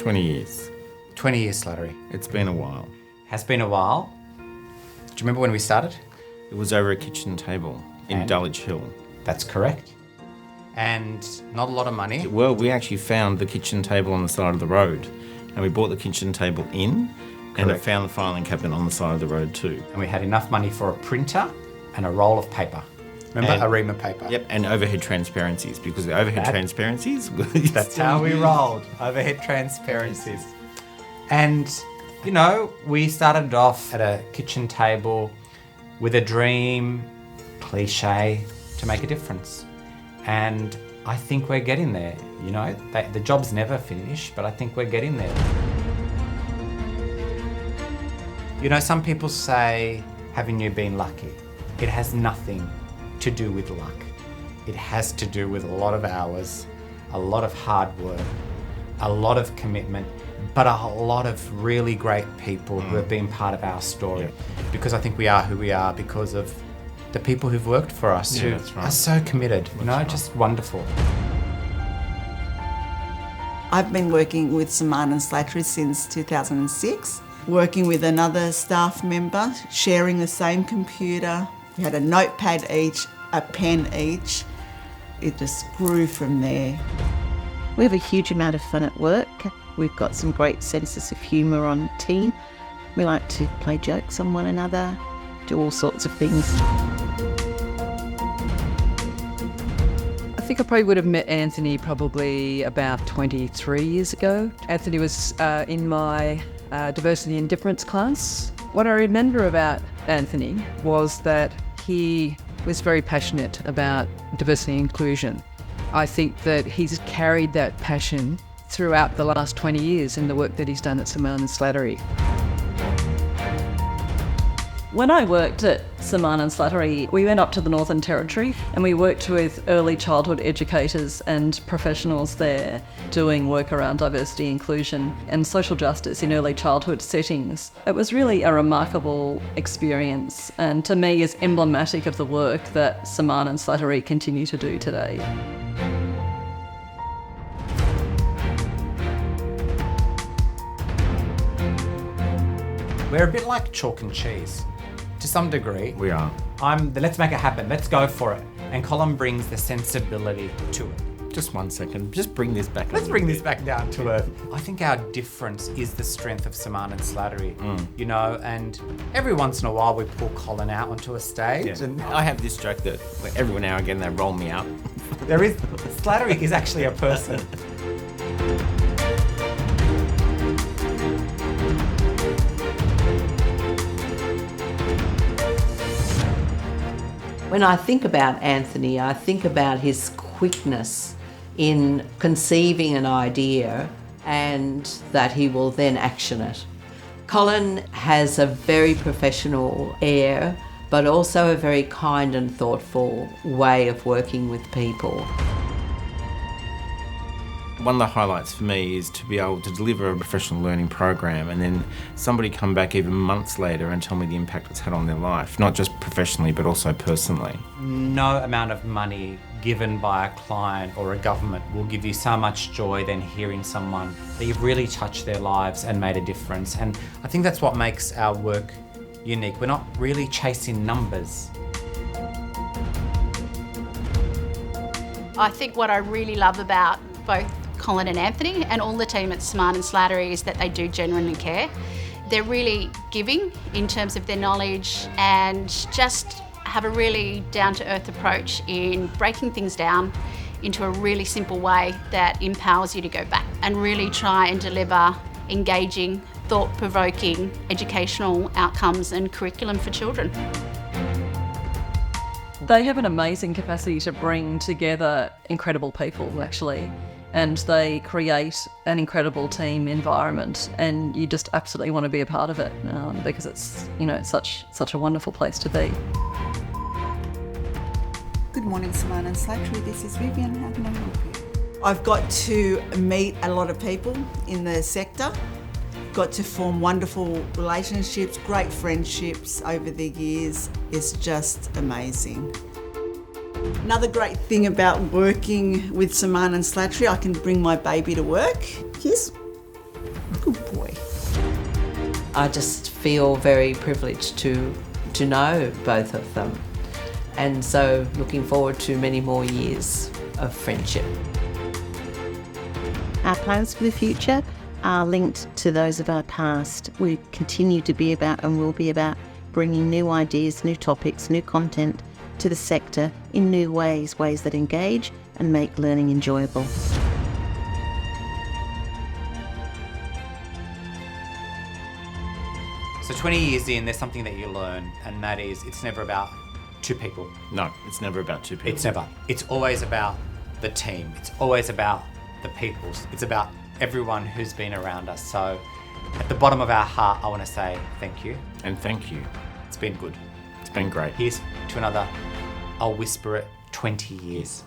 20 years. 20 years Slattery. It's been a while. Has been a while. Do you remember when we started? It was over a kitchen table in Dulwich Hill. That's correct. And not a lot of money. Well, we actually found the kitchen table on the side of the road, and we brought the kitchen table in, and I found the filing cabinet on the side of the road too. And we had enough money for a printer and a roll of paper. Remember, Arima paper? Yep, and overhead transparencies, because the overhead transparencies... That's how we rolled, overhead transparencies. And, you know, we started off at a kitchen table with a dream, cliche, to make a difference. And I think we're getting there, you know. The job's never finished, but I think we're getting there. You know, some people say, haven't you been lucky? It has nothing to do with luck. It has to do with a lot of hours, a lot of hard work, a lot of commitment, but a lot of really great people who have been part of our story. Yeah. Because I think we are who we are because of the people who've worked for us, who are so committed, just wonderful. I've been working with Semann Slattery since 2006, working with another staff member, sharing the same computer. We had a notepad each, a pen each. It just grew from there. We have a huge amount of fun at work. We've got some great senses of humour on team. We like to play jokes on one another, do all sorts of things. I think I probably would have met Anthony probably about 23 years ago. Anthony was in my diversity and difference class. What I remember about Anthony was that he was very passionate about diversity and inclusion. I think that he's carried that passion throughout the last 20 years in the work that he's done at Semann Slattery. When I worked at Semann Slattery, we went up to the Northern Territory and we worked with early childhood educators and professionals there doing work around diversity, inclusion and social justice in early childhood settings. It was really a remarkable experience and to me is emblematic of the work that Semann Slattery continue to do today. We're a bit like chalk and cheese. To some degree. We are. I'm the let's make it happen, let's go for it. And Colin brings the sensibility to it. Just 1 second, just bring this back. Let's bring this back down to earth. I think our difference is the strength of Semann Slattery, you know, and every once in a while we pull Colin out onto a stage. Yeah. And I have this joke that every now and again they roll me out. Slattery is actually a person. When I think about Anthony, I think about his quickness in conceiving an idea and that he will then action it. Colin has a very professional air, but also a very kind and thoughtful way of working with people. One of the highlights for me is to be able to deliver a professional learning program and then somebody come back even months later and tell me the impact it's had on their life, not just professionally but also personally. No amount of money given by a client or a government will give you so much joy than hearing someone that you've really touched their lives and made a difference. And I think that's what makes our work unique. We're not really chasing numbers. I think what I really love about both Colin and Anthony and all the team at Semann Slattery is that they do genuinely care. They're really giving in terms of their knowledge and just have a really down-to-earth approach in breaking things down into a really simple way that empowers you to go back and really try and deliver engaging, thought-provoking educational outcomes and curriculum for children. They have an amazing capacity to bring together incredible people, actually, and they create an incredible team environment, and you just absolutely want to be a part of it because it's, you know, it's such a wonderful place to be. Good morning, Semann Slattery. This is Vivian. How can I help you? I've got to meet a lot of people in the sector. Got to form wonderful relationships, great friendships over the years. It's just amazing. Another great thing about working with Semann Slattery, I can bring my baby to work. Kiss. Good boy. I just feel very privileged to know both of them, and so looking forward to many more years of friendship. Our plans for the future are linked to those of our past. We continue to be about and will be about bringing new ideas, new topics, new content to the sector in new ways that engage and make learning enjoyable. So 20 years in, there's something that you learn, and that is it's never about two people. No, it's never about two people. It's never. It's always about the team. It's always about the people. It's about everyone who's been around us. So at the bottom of our heart, I want to say thank you. And thank you. It's been good. It's been great. Here's to another, I'll whisper it, 20 years.